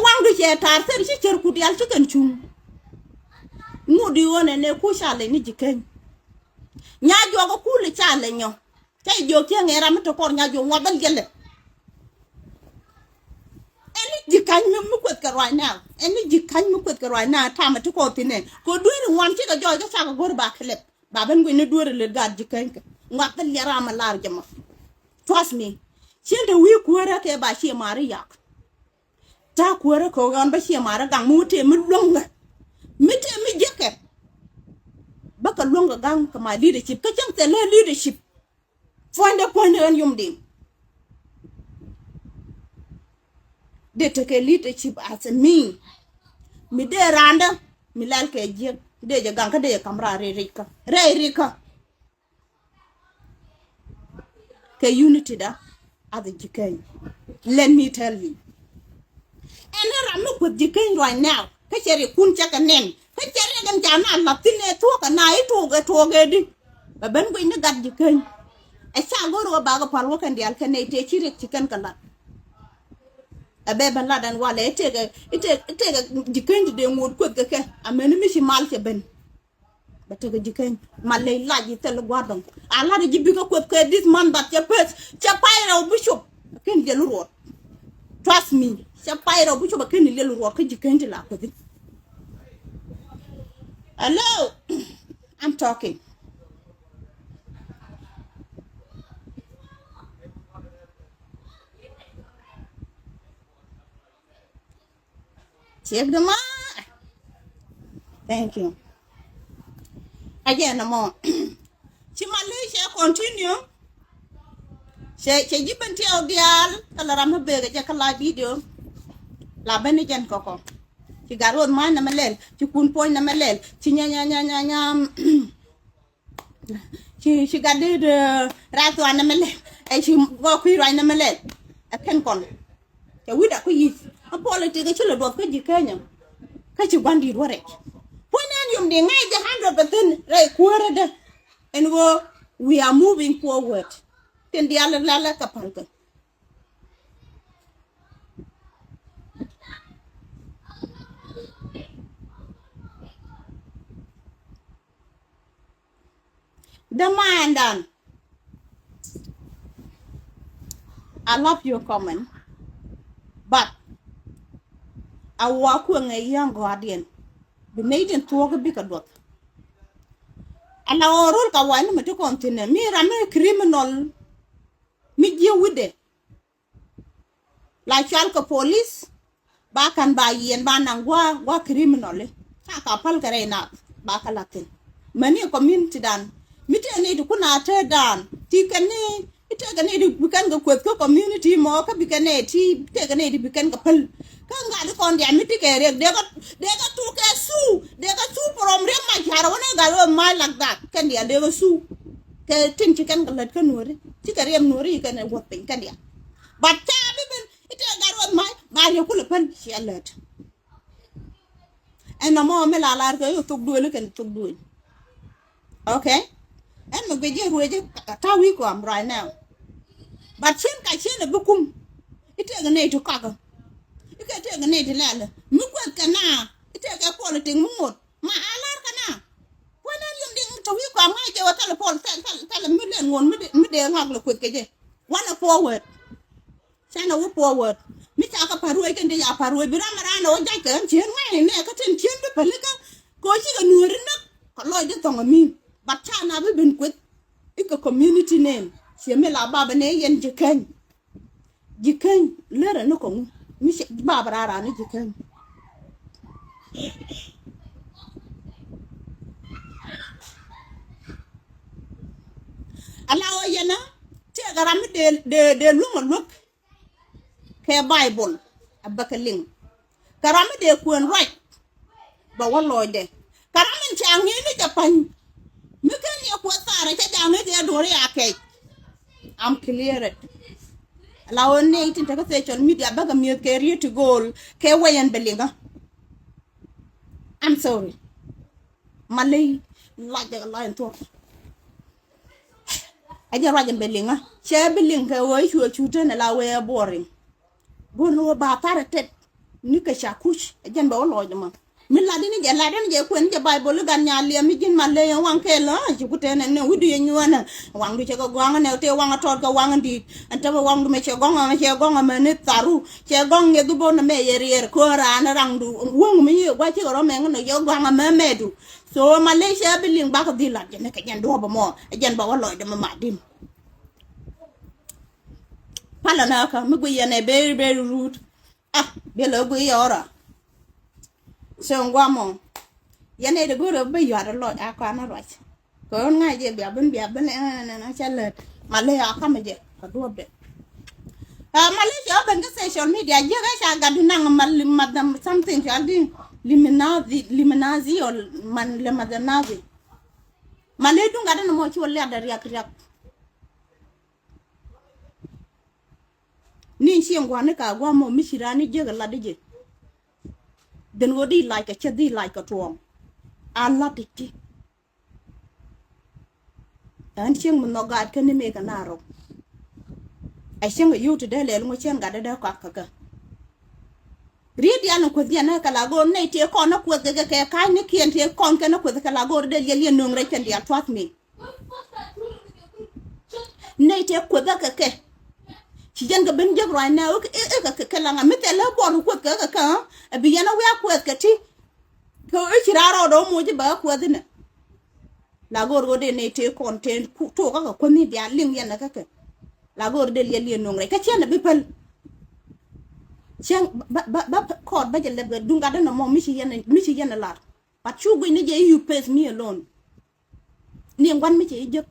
wang du che tar ser chi cher ku dial chicken chung ngudi wona ne ku shale ni jiken nya jogo ku le chale nyo tay jo ke ngera mto kor nya jo ngobal gele eni jikan me ko ka right now eni jikan me ko ka right now ta ma to ko tine ko du ni wan chi ga jo ga sa ga gor ba klep ba ben go ni du le gad jikan ka ngobal yara ma lar jama trust me chinde wi ku ra ke ba chi mari yak ta ku ra ko gan ba chi mara gang mu te mu longa mi te mi jeke baka longa gang ka ma leadership ka chang te le leadership fonde en Yomding de teke leadership as me de randa mi lal ke je de je gang ka de kamra re rika ke unity da other jiken let me tell you and I'm not with jiken right now ka chere kun chaka nen ka chere gan jana la tine to ka na itu ga di ba ben go ni gad jiken e cha goro ba ga parwo kan dial kan ne te chire chicken kala abe ban la dan wala ite ga jiken de ngod ko ga ke amene mi si mal ke ben ba te ga jiken malay laji tel gwadon ala de jibi ko ke this man that ya pet cha paira bishop ken de lu trust me cha paira bishop ken de lu ka jiken de la ko di hello I'm talking check the ma thank you again no more si Malaysia continue she jiben ti audial kala ram be ga kala video la ben jen koko ci garon ma na melel ci kun poñ na melel ci nya ci gadde de rato na melel ay ci go ku ray na melel ak ken kon te wida ko yi a politique ci la do ko ji kenya ka ci bandi do rek poñan Yomding ngay de 100% ray ko rede and we are moving forward ten diala la kapal ka demandan I love your comment but I walk with a young guardian the maiden talk a big dot and our role ka wan me to continue me ram criminal me deal with it like chalka police ba kan ba yen ba nang wa criminal ka pal kare na ba ka latin many community dan mite ne du kuna te dan ti kane ite gane du bukan ga kwet ko community mo ka bikane ti te gane du bukan ga pal ka nga du kon dia mite ke rek de ga tu ke su from re ma jara wona ga lo ma like that kan dia de ga su ke tin ti kan ga lat kan nore ti ka rem nore kan wo pin kan dia but ta bi ben ite ga ro ma re ku le pan shi alert en no mo me la ga yo tuk du le kan tuk du okay and me beje rueje ta wi ko am right now but chen ka chen bukum ite ga ne to kaga ite ga ne de lala mi ko kana ite ga politique mu mot ma alar kana wona Yomding to wi ko am ga je wa telepon tel mi len ngon mi de ngak le ko ke je wana forward sana wo forward mi ta ka paru ke de ya paru bi ramara no ja ka chen ngai ne ka chen be pelika ko chi ga nuori na ko loy de tonga mi but chana be ben kwet iko community name se me la baba ne yen jiken lera no ko mi se baba rara ne jiken ala o yena te garam de lunga lok ke bible abakaling garam de kun right ba wallo de garam changi ni japan mi kan ya ko tare ta jange de dore akay am clear it la one itin ta social media baga mi career to goal ke wayan belinga I'm sorry malay la ja la en to aja rajan belinga che belinga wo chu chu te na la we boring gono ba tare tet ni ka shakush jan ba lo ma min la dini je la den je kwen je bible gan nya le mi jin ma le wan ke la ji ku te ne wudu ye nywana wang du che ko gwang ne te wang to ko wang di anta ba wang du me che gong ma ne taru che gong ye du bo na me yer ko ra na rang du wong mi ye wa che ro me ne yo gwang ma me du so Malaysia biling ba ko di la je ne ka jan do ba mo jan ba wa lo de ma dim pala na ka mi gu ye ne very rude belo gu yora so ngwamo yane de goro be yara lo aka na right ko nga je bia ben na chale male aka me je ka do be male je ben ga social media je ga sha ga dunang madam something jadi liminazi or man le madanazi male dunga da mo chi wala da riak ni shi ngwane ka gwa mo mishirani je ga la de den go di like a chedi like a tuong a lot it an ching mun no gad kan me ka naro ai ching yu to de le ngo chen ga da ka read ya no ko dia na kala go ne te ko na ko ke ka ni kien te kon ke na ko kala go de ye no ngre chen dia twat me ne te ko da ke ci janga ben jag right now ka la nga metela bo ko ka bi yana we ko ka ti ko ci raro do mo ji ba ko dina la gor go de ne te content ku to ka ko ni dia ling yana ka la gor de ye no ngre ka chen bi pel chen ba ko ba je le dunga da no mo mi ci yana la but chu go ni je you pays me alone ni ngwan mi ci je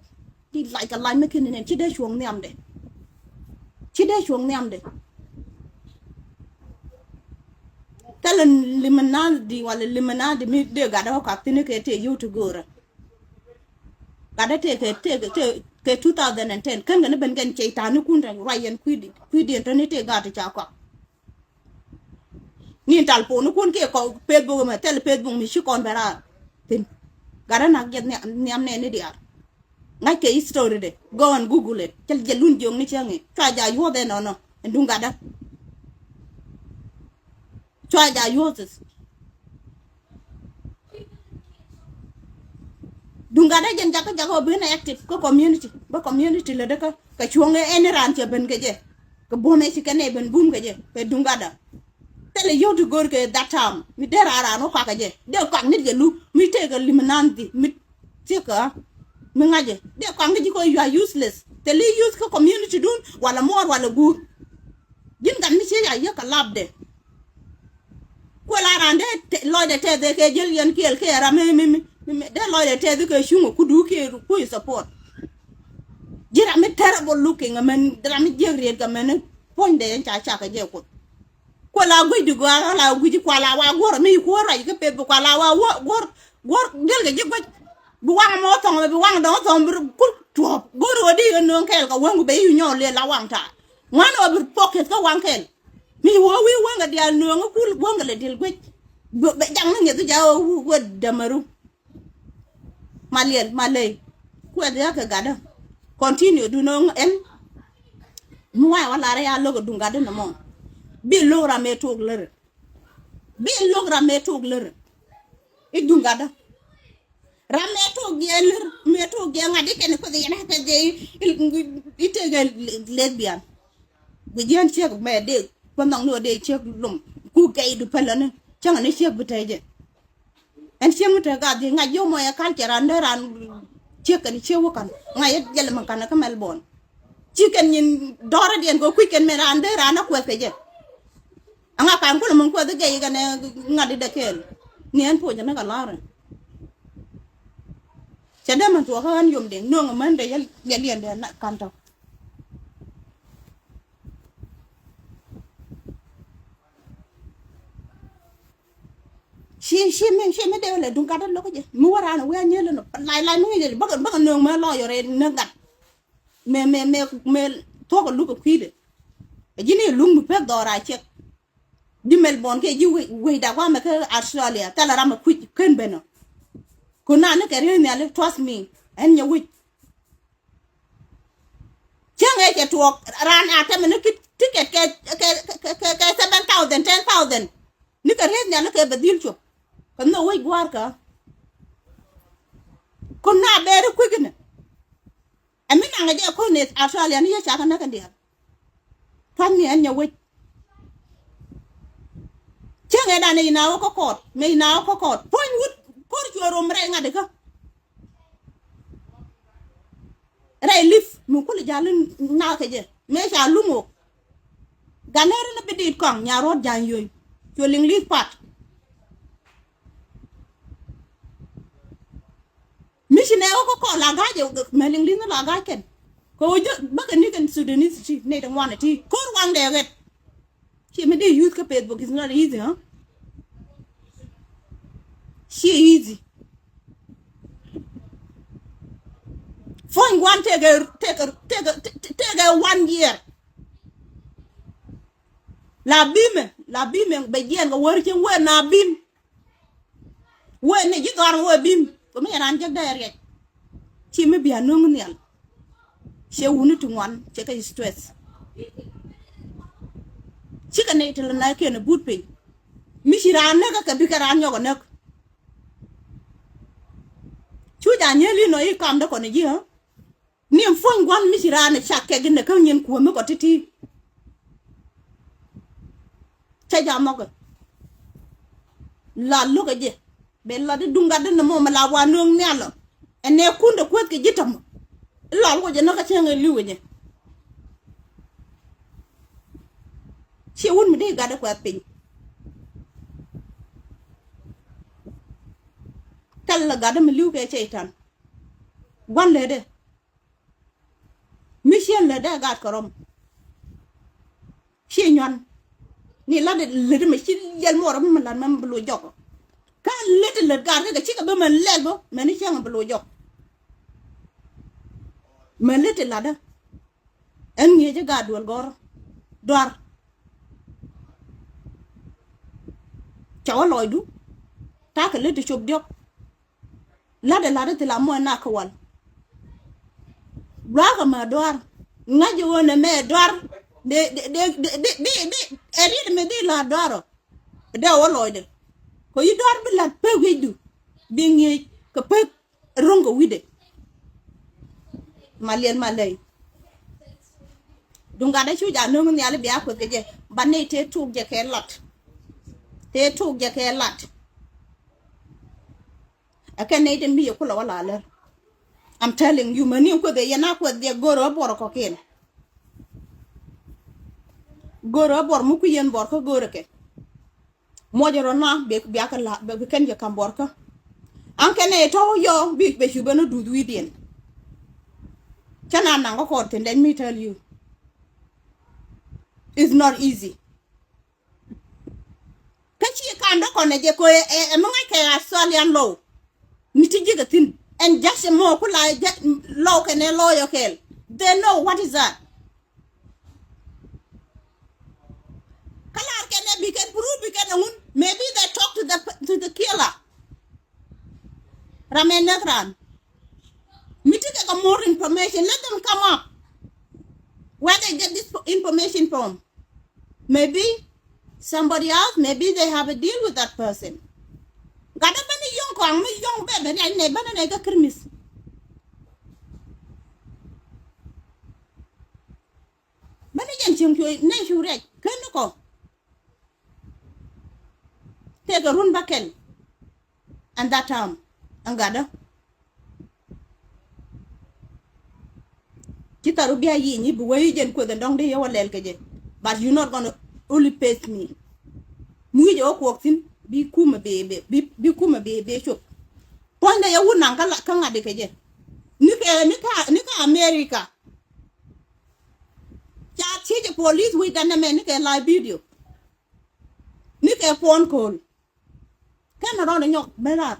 ti like a line me kin ne ci de chuong nyam de ci de chuong nyam de tala limanadi wala limanadi mi de ga da ka tini ke te you to go ra ga da te ke 2010 kan ga ne ben gan che ta ni kun ra ryan kwidi to ni te ga ta cha ko ni tal po ni kun ke ko facebook ma tel facebook mi shi kon bera tin ga da na get ni am ne ni dia ngai ke story de go and google it tel jelun jong ni changi ka ja yo de no ndunga da try that yours dunga da jen jaka jaka be na active ko community le de ka chuonge en ran che ben ke je ko bome ci kane ben bum ke je pe dunga da tele yo to gor ke that time mi dera ara no ka je de ko nit ge lu mi te ga limanandi mi te ka mi ngaje de ko ngi ko you are useless tele use ko community dun wala mor wala gur jin gan mi ci ya ka lab de ko la rande lo de te de ke jel yan kel ke ra me de lo de te de ke shungu ku du ke ku support jira me terrible looking amen dra mi jegre ga men point de cha ka je ko la gui du ga la gui ko la wa gor mi ko ra ke pe ko la wa gor del ga je bu wa mo tong bu wa do tong ku top gor odi no kel ka wangu be yu nyo le la wang ta wan o pocket ka wang kel mi wo wi wanga dia no ku wanga le del gwe be jang na ngetu jaw wo damaru malay ku ada ka gada continue du no en muwa wala re ya logo dunga de no mo bi logra me tok ler e dunga da rame tok geler me tok ge ngadi ken ko de yana ka de ite ge lesbian bu jen che me de nong no de che lum ku gay du pelane changa ne che butaje en che muta ga de nga yo mo ya kan tera nderan che kan che wokan nga ye jele man kan ka melbourne chicken yin dora den go quicken me ran de ran ko ke je anga kan ko mun ko de gay ga ne ngadi de kel ni en po jana ga lara che de man to kan Yomding no man de ye de na kan to she me de le dunga da lo ko je mu wara na we nyele no lai no je ba no ma lo yore na gat me to ko lu ko kwide e jini lu mu pe dora che di melbourne ke ji we da wa me ke australia tala ram ku ken beno ko na ne ke re ne ale trust me en nya wi changa ke to ran ata me ne ticket ke 7,000 10,000 ni ka red nyala ke badil chop kan no way gwar ka ko na bere kwigine amina nga je ko ne Australia ni ya chaka na kan dia tan ni anya we chenge da ne ina ko kot me ina ko kot point wood por joro mre nga de ka ray lif mu ko jalun na ke je me cha lumo ganere na bidit kong nya rod jan yoy to ling lit pat mishine ko ko la ga je me ling lit la ga ken ko je ba kan ni kan Sudanese chi ne da wana ti ko wang de get chi me de youth ka Facebook is not easy huh she easy phone one take 1 year la bim be yen go wor chen we na bim we ne ji gar we bim ko me ran jag der ye chi me bia no ngel she wunu tu ngwan che ka stress chi ka ne tel na ke ne but pe mi shi ran ne ka bi ka ran yo go ne chu ja nyeli no i kam da ko ne ji ha ni phone gwan mi shi ran cha ke ne ka nyen ko me ko titi cha jamo ko la lu ga je be la de dunga de mo ma la wa no ngelo ene kunde ko ke jitam la lu je no ka chenga liwe je chi won mi de ga de ko pin tal la ga de mi liwe ke cheitan wan le de mission le de ga korom chi nyon ni la de le me ci yel moram man la man blo jok ka le gar ga ci ka ba man lel bo man ci nga blo jok man le la da en ngi je ga dol gor dor chawa loy du ta ka le de chob diok la de la mo na ka wal bra ga ma dor nga je wona me dor de eri me de la doro de woloy de ko yi dor bi la pe wedu bi ngi ko pe rongo wide malien malay dunga da chu ja no ngi ala bi akko je banne te tu je ke lat akane de mi ko la wala le I'm telling you mani ko de yana ko de goro bor ko ken goro bor mu ku yen bor ko goro ke mojoro na be aka la be ken je kam bor ko an ken e to yo be shubano dudu idien chana na ko ten let me tell you it's not easy kachi kan do ko ne je ko e mo ngai ke Australian law niti jiga tin and just more ko la law ken e law yo kel they know what is that we can prove we can maybe they talk to the killer Ramenagran me take more information let them come up where they get this information from maybe somebody else maybe they have a deal with that person gada bani young ko am young bebe ne bana ne ga kirmis bani yen chim ne shure ken ko take a run back and that angada kita rubia yi ni bu way jen ko de ndong de yo lel ke je but you not going to only pay me mu je ko tin bi kuma bi kuma be chop ponda ya wunan kala kan ade ke je ni ka America cha chi je police we dan me ni ke live video ni ke phone call can around nyok berat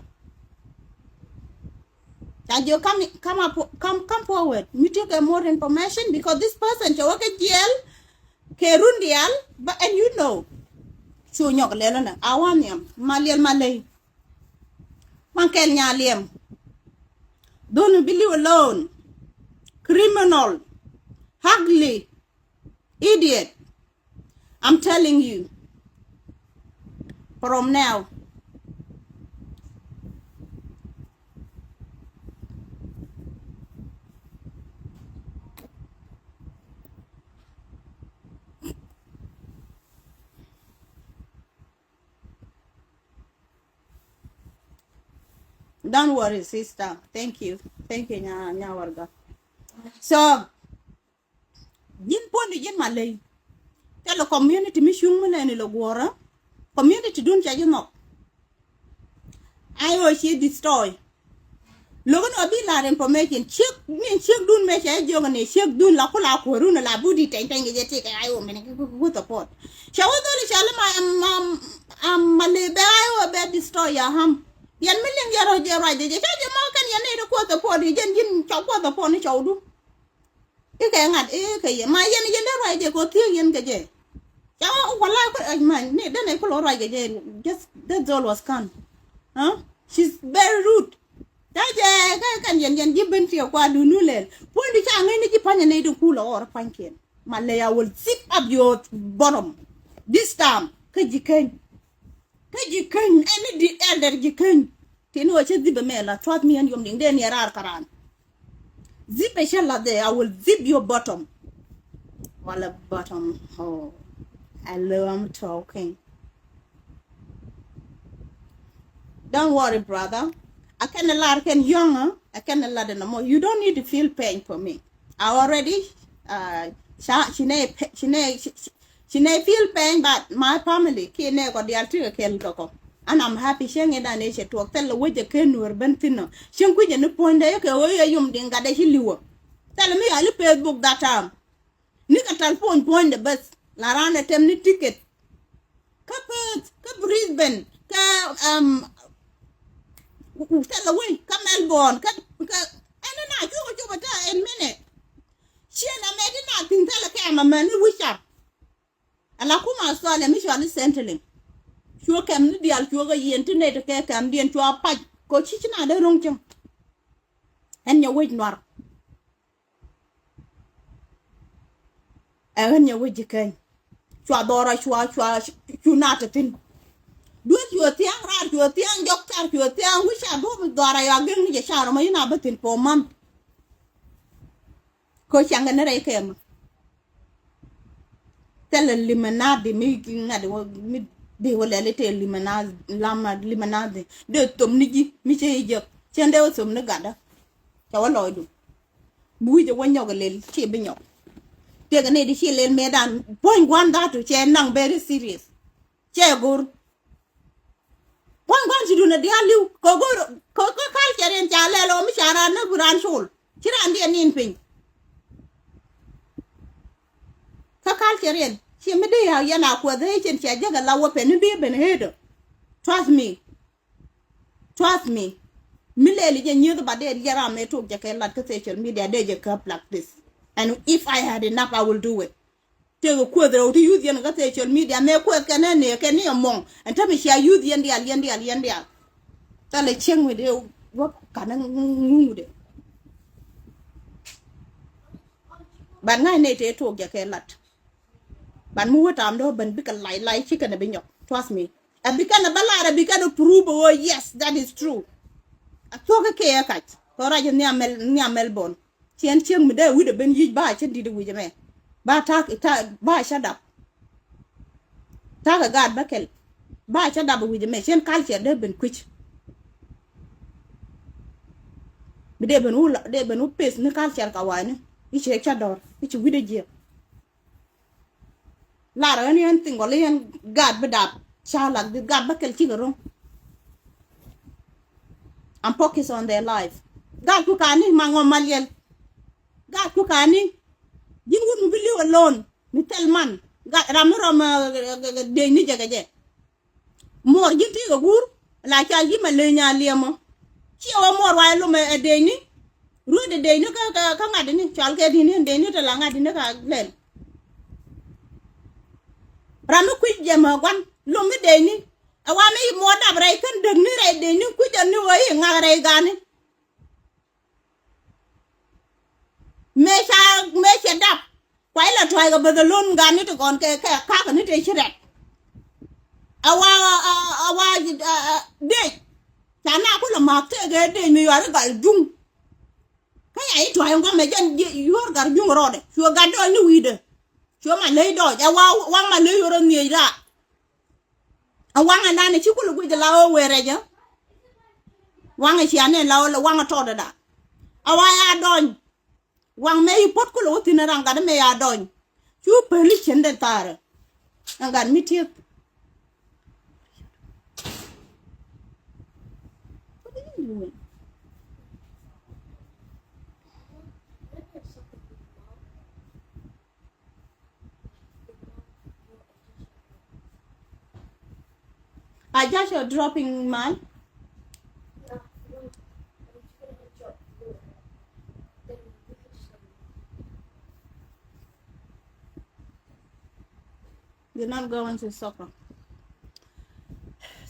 and you come forward me take more information because this person to work at jail ke rundial but and you know so nyok lelo na awan yam malay man kel nyaliem don't believe alone criminal ugly idiot I'm telling you from now. Don't worry, sister. Thank you. Thank you, nya warga. So, yin pon yin malay. Tell the community mission mele lo gwora. Community dun cha no. I was she destroy. Logan obi la information. Check dun me cha jogane check dun la ko runa la budi ten je take ayo mene go to pot. Shawo do shala malay be ayo be destroy ya ham. Yan million yaro je right je cha je mo kan yan ne ko to pot jen yin cha ko to pot ni cha du. Ike ngat ke ma yan right je ko ti yen ke je. Ya wallahi ko man ne dan ko right je just that all was can. Huh? She's very rude. Daje kan yen giben ti ko adu nulel. Point cha ngai ni ji panya ne du kula or panken. Malaya will zip up your bottom. This time kajiken any the elder jiken. Tinu wa che zibe mela trot me and Yomding den yarar karan. Zip a shella there, I will zip your bottom. Walla bottom. Oh, I love I'm talking. Don't worry, brother. I can't allow younger. I can't allow no more. You don't need to feel pain for me. I already she may feel pain, but my family can't go the altar go. And I'm happy shang it and she to tell the way the ken were bentino. She quit in the point there, Yomding got a hilly. Tell me I look at book that time. Nika telephone point the bus. Larana temni ticket. Cup Brisbane. Tell away. Come Melbourne. And then I do what you in minute. She and I made nothing. Tell a cameraman wish up. And I come saw them mission centering. Sure came the deal to a internet to care cam the into a pipe. Go chicken at the wrong jump. And your wait noir. And your wait you can. Chuadora, you not a thing. Do it your thing, right? Your thing, doctor, your thing, which I do with Dora, you are giving the shower, my inhabiting for a month. Coach young and I came. Tell a limonade making at the they will a little limonade. The Tomnigi, Michel, send out some negada. Our Lord. Bui the one yoga little chipping up. Take a lady she lay me down. Point one that to chair now very serious. Chair good. One to do the deal, go culture and Chalelo, Mishara, no grand soul. Chirandi and infing. Culture in. She made a yana for the agent, she jaga la weapon, and be been head. Trust me. Millie knew the bad yara may talk jacket like social media, they just cup like this. And if I had enough, I will do it. Take a quarter to use the social media, make work and any among, and tell me she are you the India. Tell a ching with you, what can I move it? But 9 8 talk jacket lot. But move it, I'm no been because like chicken a binyo. Trust me. I become a ballad, I began to prove, oh, yes, that is true. I talk a care cat, or I near Melbourne. She and Chim there would have been used by did it with a man. But buy shut up. Tag a guard buckle. Buy shut up with the machine culture, they've been quit. But they've been who pays no culture kawana. Each a door, which with a year. Lara anything or lay guard but up. Shall like the guard buckle chicken. And focus on their life. God cook any mango maliel. God cook any. You wouldn't believe alone. Me tell man. God Ramaram de Nijagaje. More you take a wood like I'll give my lenya liamo. She or more while a deni. Rude the day no come at any child get in and they need a lang at the glen. Ramu quit Gemma one. Lumi deni. I want me more than I can do me. They knew quit a new way in Aragan. Make it up. While I try about the loan gun to go and cock and it. de chana ko la mak te ge de mi yar gal jung ka ai to ay ngom me jan yor gar jung rode so ga do ni wide so ma le do ja wa ma le yoro ni ra awanga nane chikulu gwe la o were ja wanga chi ane la o wanga to da awaya don wang me pot ko lo tinara ngada me ya don chu peli chende tare ngan mitie I just you're dropping man. You're not going to soccer.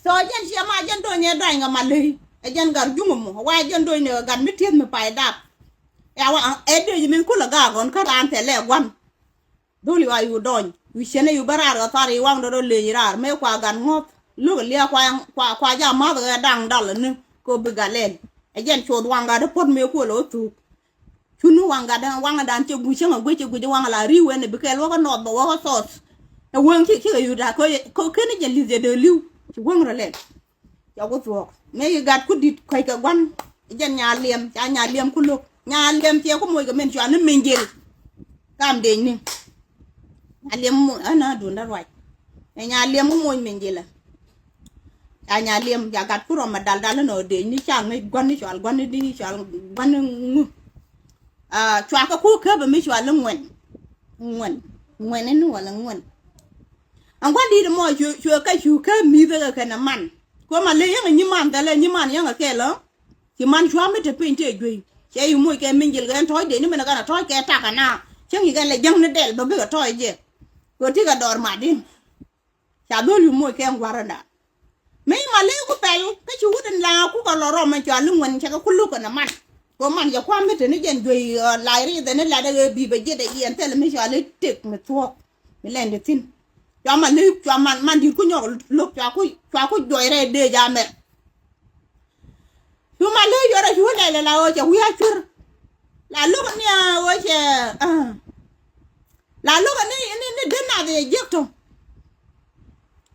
So again, she ma jen do nya dai nga malay. Again gar jungumu. Why jen do nya gan mitien me pai dap. Ya wa ede yimin kula ga gon ka ran tele wan. Doli wa yu don. Wi shene yu barar ga tari wang do le yirar me kwa gan ngop. Look lia kwa ja ma ga dang dal ni ko bigalen. Again chod wanga de pot me ko lo tu. Chunu wanga dan che gu chenga gwe che gu wanga la riwe ne bikel wa no bo wa sos. A wang ki yu da ko kene je lize de liu. Ci wang ra len. Ya go to. Me yu gat ku dit koy ka gwan. Jen nya liam ku lo. Nya liam che ko moy ga men ci an mengel. Kam de ni. Aliam ana do na right. Nya liam mo moy mengela. Anya liam ya gat ku ro ma dal no de ni chang ni gwan ni chal gwan ni chal gwan ngu. Chwa ka ku ka ba mi chwa ngwen. Ngwen ni wala ngwen. Ang kwa di mo chu ka mi da ka na man ko ma le yang ni man da le ni man yang ka lo ki man chwa me te pin te gwe che yu mo ke min gil ga toy de ni me na ka toy ke ta ka na chang yi ga le jang ne del ba be toy je ko ti ga dor ma din cha do yu mo ke ngwara da me ma le ku pel ka chu den la ku ka lo ro ma cha lu ngwan cha ka ku lu ka na man ko man ya kwa me te ni gen gwe la ri de ne la da bi be je de yen te le me cha le tek me to me len de tin Chama li chama man di ku nyok lok cha ku joy re de jame Chuma le yora chu le la o cha wi a chur la lu ni o che la lu ni de na de jekto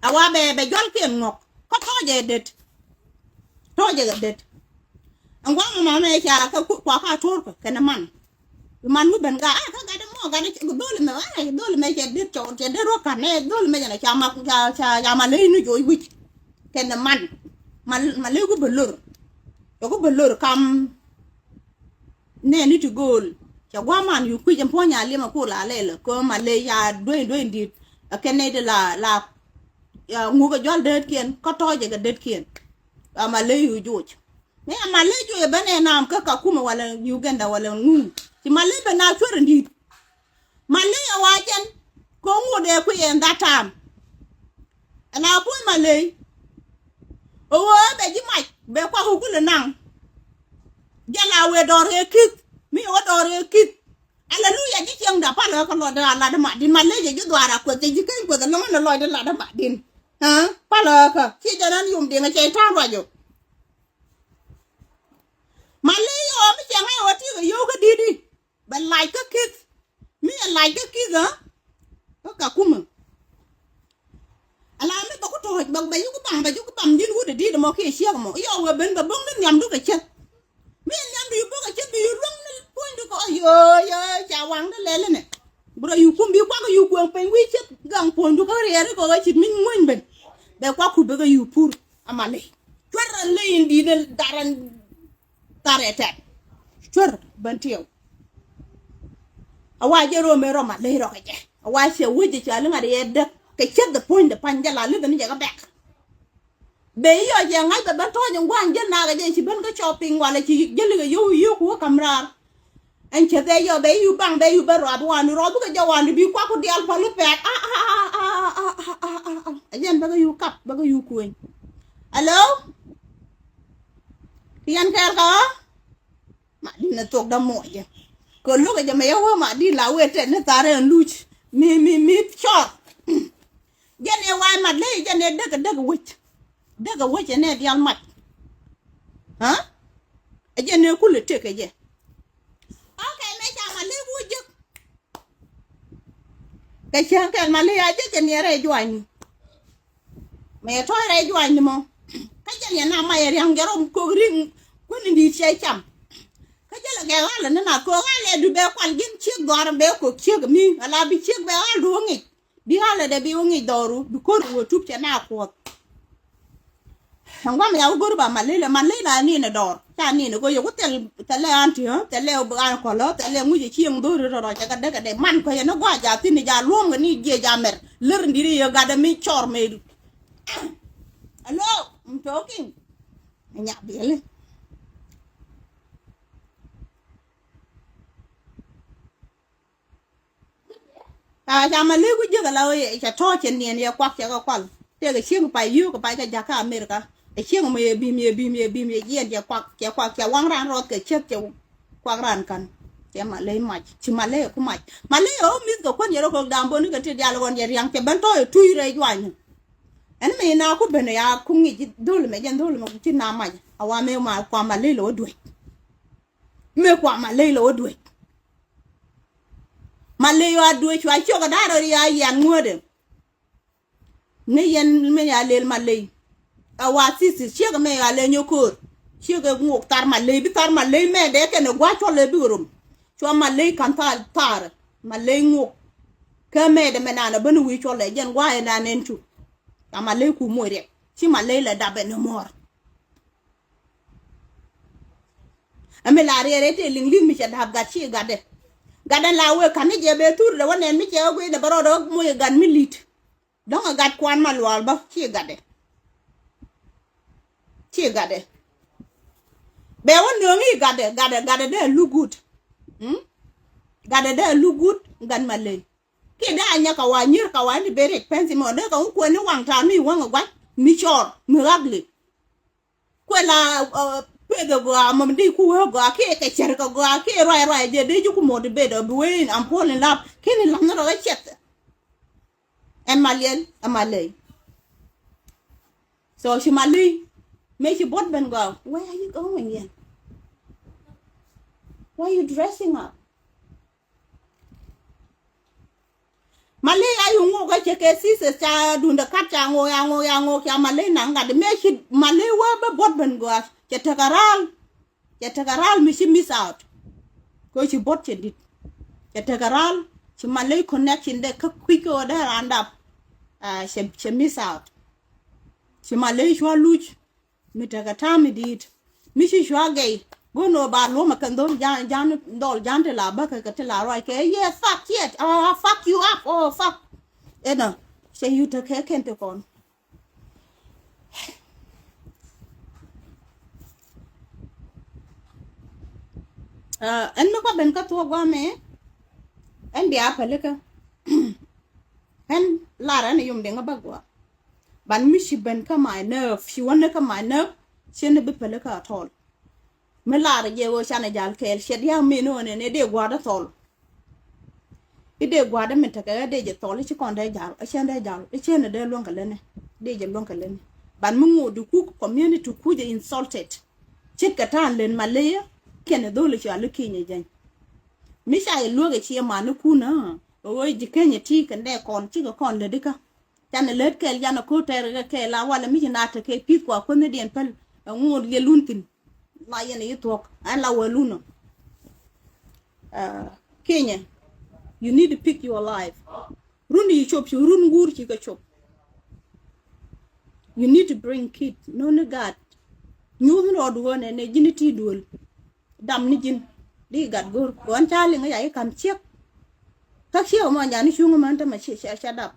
awa be jol ken ngok ko toje det angwa ma me cha ka ku kwa ka tor ko kana man mu ben ga ka ga de mo ga de dole me che dit cho che de ro ka ne dole me na cha ma le nu jo wi ken man le ku belur kam ne ni to goal cha gwa man yu ku jam po nya le ma ku la le ko ma le ya do dit ken ne de la ngu ga jol det ken ko toje ga det ken ma le yu jo ne ma le jo e bane nam ka kuma wala Uganda wala ngu ti male be na chwer ndi male ya wajen ko ngode ku en that time ana pu male o be ji mai be kwa hu ku le nang jala we dore kit mi o dore kit hallelujah ji chang da pa lo ko lo da la da ma din male je ju dwara ko te ji kan ko da lo na lo da la da ma din ha pa lo ka ki janan yum de nga che ta ro jo male yo mi chang ai o ti yo ga di but like a kid me like a kid ka kuma ala me ba ko to ba yu ko bam din wo de di mo ke sia mo yo we ben ba bong nyam du ka chet me nyam du ko ka chet bi rong na point ko yo cha wang da le ne bro yu kum bi kwa ko yu ko pen wi chet gang point ko re ko ga chit min ngwen ben be kwa ku be ga yu pur amale twara le indi ne daran tarete twar ban tiyo awa jero me ro ma le ro ke awa se wuje cha lu ngari edda ke chet the point the panjala le ni jaga back be yo je ngai ka ban to jong wan je na ga je si ban ka shopping wala ci jeli ga yu ko kamra en che be yo be yu bang be yu be ro wan ro bu ka jawan bi kwa ko dial fa lu pek ajen ba ga yu kap ba ga yu ko hello tian ker ka ma dina tok da mo je ko lu ga me yo ma di la we te ne tare luch mi short jene wa ma le jene de wich daga waje ne dial mat ha aje ne kulu teke je okay me cha male wuje ka cha ka male aje je ne re jwani me to re jwani mo ka je ne na ma yeri angero ko ring ko ndi che cham ka je la ga wala na ko wala du be kwal gin chi gor be ko chi mi ala bi chi be al du ngi bi hala de bi ngi doru bi ko ru tup che na ko ngwa me ya gor ba malela ni na dor cha ni no go yo tel tele anti ha tele an ko lo tele mu ji chi ng do ro cha ka de man ko ya no gwa ja tin ja luong ni je ja mer ler ndiri yo ga de mi chor me hello I'm talking nya biel ta cha ma le ku je ga la ye cha to chen ni ya kwak cha ka kwal te ga chi pa yu ko pa ka ja ka America e chi me bi me yen ya kwak cha wang ran ro ke che cha kwak ran kan ya ma le ma chi ma le ku ma le o mi ko kon yero ko dambo ni ka te ja lo gon yer yang ke ban to tu re jwan en me na ku bene ya ku ngi dole me jen dole ma chi na ma awa me ma kwa ma le lo dwe me kwa ma le lo dwe male yo adwe chwa choga daro ya yan ngode ne yen me ya lel male awa sisi chega me ya le nyokor chega ngok tar male bi tar male me de ke ne gwa chole bi rum chwa male kan tar male ngok ke me de menana banu wi chole jen gwa na nentu ta male ku more chi male la dabe no mor ame la re te ling mi cha dab ga chi ga de gadan lawe kan je be tur de wonen mi che ogwe de baro do mo gan milit don gad kwan malwal ba chi gade be won no ngi gade de look good gade de look good gan malen ki da anya ka wa nyir ka wa ni bere expensive mo de ka ko ni wang ta mi wang gwa mi chor mi ragli ko la pedo go am di ku go ke cher ka go ke rai de ju ku mo de bedo buin am polin lap kini lam no ga chet amalay so she mali me she bot ben go where are you going again why are you dressing up mali ayu ngo ga che ke si se cha dunda kat cha ngo ya kya mali nanga de me she mali wa ba bot ben go Yatagaral mishi miss out. Ko she bought it. Yatagaral she Malay connection there quick order and up. She miss out. She Malay shwa luch. Mitagata did. Mishi shwa gay. Go no ba loma kandon jan te la ba ka te la right ke yeah fuck yet. Oh fuck you up. Oh fuck. Ena. Say you take kente kon. En me kwa ben ka to gwa me en bi apale ka en lara ne Yomding ba gwa ban mi shi ben ka my nerve shi wonne ka my nerve she ne bi pele ka tol me lara je wo shana jal kel she dia me no ne de gwa da tol ide gwa da me ta ka de je tol shi kon de jal a she de jal e che ne de lon ka lene de je lon ka lene ban mu ngodu ku community ku je insulted chika tan len malaya kene dole shi alu kinye jan misha ye luoge chi ma no kuna o ji kenye ti kan de kon chi ko kon le dika tan le kel jana ko ter ke la wala mi na ta ke pi ko ne den pel ngod ye luntin la ye ne yitok an la waluno Kenya you need to pick your life run yi chop shi run ngur chi ka chop you need to bring kid no ne god nyu no do ne jiniti dul dam ni jin di gad gor gon chali nga yai kam chiek ka chiek mo nya ni chungu man ta ma chi sha dap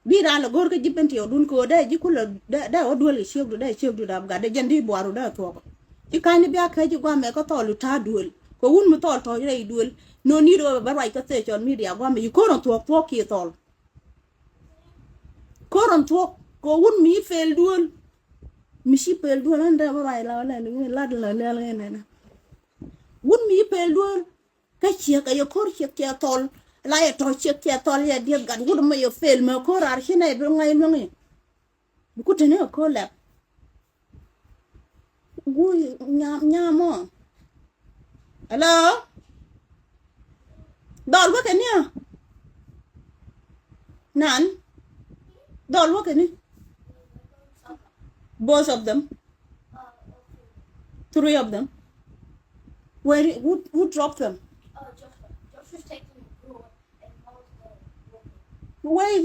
bi ra la gor ka jiben ti odun ko da ji kula da odul chiek du da ga de jandi boaru da to ti kan ni bia ka ji gwa me ko to lu ta dul ko un mu to re dul no ni do ba rai ka se chon media gwa me ko ron to ki tol ko ron to ko un mi fel dul mishi pel duol anda ba la ne wun mi pel duol ka chia ka yo kor chia kia tol la ya to chia kia tol ya dia gan wun ma yo fel ma kor ar hine be ngai no ngi ku tene ko la gu nya mo hello dol wa ke ni nan dol wa ke ni both of them 3 of them where who dropped them Just take them abroad and hold them. wait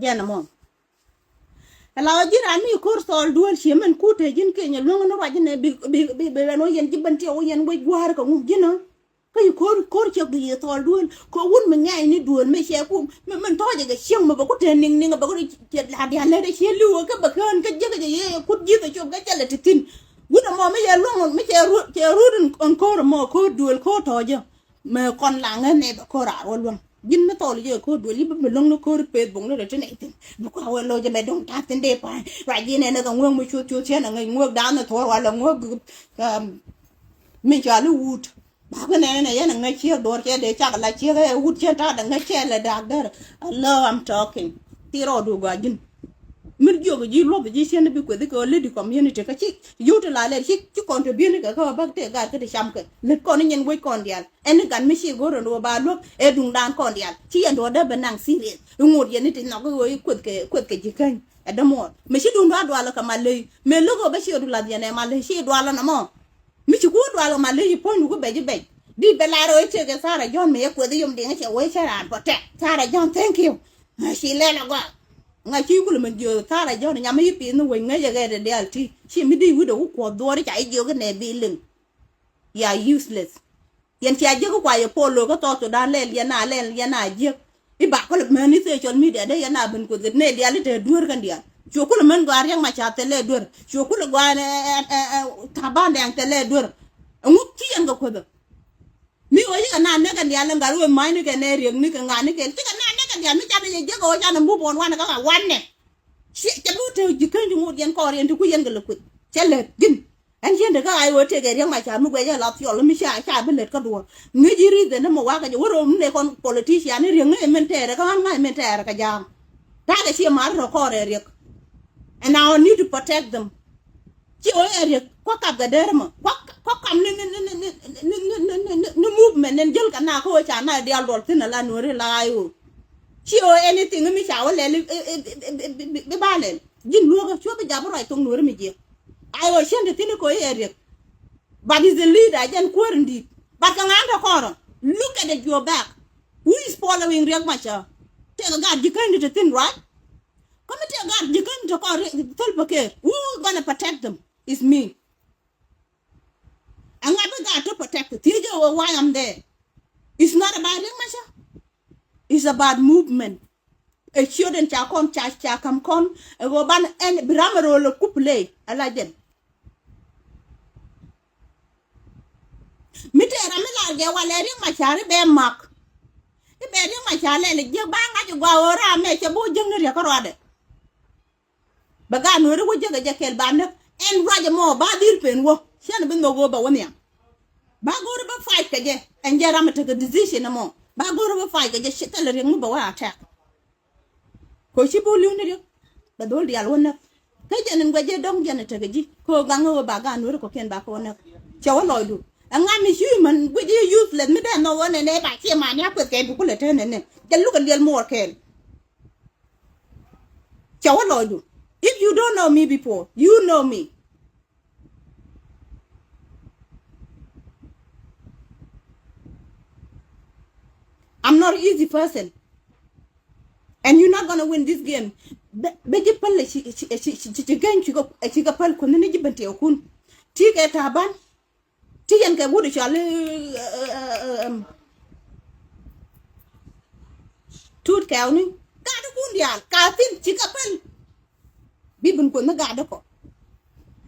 jana mo hello jiran mi kur sol dual shemen ku te jin ke nyal no no wajine bi no yen jibanti o yen we gwar ko jina cái cor chọc đi tol đuôn có un mình ngay ni đuôn mấy xe cũng mình thôi cái xiông mà bà có thể ninh bà có đi chết là đi lên đây xe lưu cái bậc hơn cái gì cút giết cái chọc cái chân là thịt tin un mà mấy xe luôn mấy xe rút con cor mà cor đuôn cor thôi chứ mà con làng này bà cor à luôn jin nó tol chứ cor đuôn líp mình lông nó cor pet bông nó để trên này tin bà có hao lo cho mẹ đông ta tin đây phải rồi gì này nó còn nguông mới chua xe là người nguông đá nó thôi hoặc là nguông mình cho nó wut bà cái này yana ngay chia đôi cái để chắc là chia cái út chia ta đằng ngay chia là đặc đó hello I'm talking tiro du ga jin mir jo ga ji lo ba ji sen bi ko de ko le di community ka chi yu to la le chi contribute ka ko ba te ga ka de cham ka le ko ni nyen we kon dial en gan mi chi go ro ba lo e dung dan kon dial chi en do da benang serious ngut yen ti no ko ke ji kan adamo me chi dun do la ka ma le me lo go ba chi do la diane ma le chi do la na mo mi ci gudu ala ma le pon ko beje be di belaro ite ke Sara John me ko de Yomding che we Sara pote Sara John thank you she le la go nga chi ku le jo Sara John nya me pi no we nga je ga de alti chi mi di wudo ko do ri chai jo ke ne bi ling ya useless yen ti aje ko kwa ye polo ko to da le ya na je i ba ko le me ni se chon mi de ya na ben ko de ne dia le de dur kan dia chokul men gwar yang ma cha tele dur chokul gwan taban yang tele dur ngut ti yang ko do mi o yi na ne kan ya lan garu mai ni ke ne rieng ni ke ngani ke ti kan na ne kan ya mi cha ne je ko cha na mu bon wan ka wan ne si cha lu te ji kan ju ngut yen ko yen ku yen gele ku chele gin an yen de ka ai wo te ke yang ma cha mu gwe ya la ti o mi cha be le ka do ngi ji ri de na mo wa ka jo ro ne kon politician ni rieng ne men te ka han ngai men te ka jam ta ke si mar ro ko re riek and I need to protect them. Chi o area kwa kap ga derma kwa kam ni movement en jel kana ko cha na dia dol tin la no re la yo chi o anything mi cha wale be balen jin lo ga cho be jabu rai tong no re mi je I was sent tin ko area but is the leader jen quarantine but kan anda koro look at your back who is following Riek Machar take a god you kind of thing right come to God, you come to call who gonna protect them? It's me. And I got to protect the teacher why I'm there. It's not about Riek Machar. It's about movement. A children chakon chakam con a go ban and Bramaro couple. I like them. Mite Ramila get while Riek Machar bear mark. The bear Riek Machar let you bang at you go around make a boy younger record. Baga no wo jaga jakel bande en raja mo ba dir pen wo shen bin no go ba wonya ba go ba fight ka je en jara mata ga decision mo ba go ba fight ka je shital ring mo ba wa attack ko shi bo liu ne ba dol dial wona ka je nen gwaje dong je na ta ga ji ko gango ba ga no ko ken ba ko na chawa loidu anga mi human gwaje useless mi da no wona ne ba chi ma ne ko ke bu ko le ten ne je lu ka dial mo ken chawa loidu. If you don't know me before, you know me. I'm not an easy person. And you're not going to win this game. Beji pal she gain she go pal kun ni jibante okun. Ti ke taban. Ti yan ke wudu chale tut kawni. Ka do kun dial ka tin ti ka pal. Bibun ko na gada ko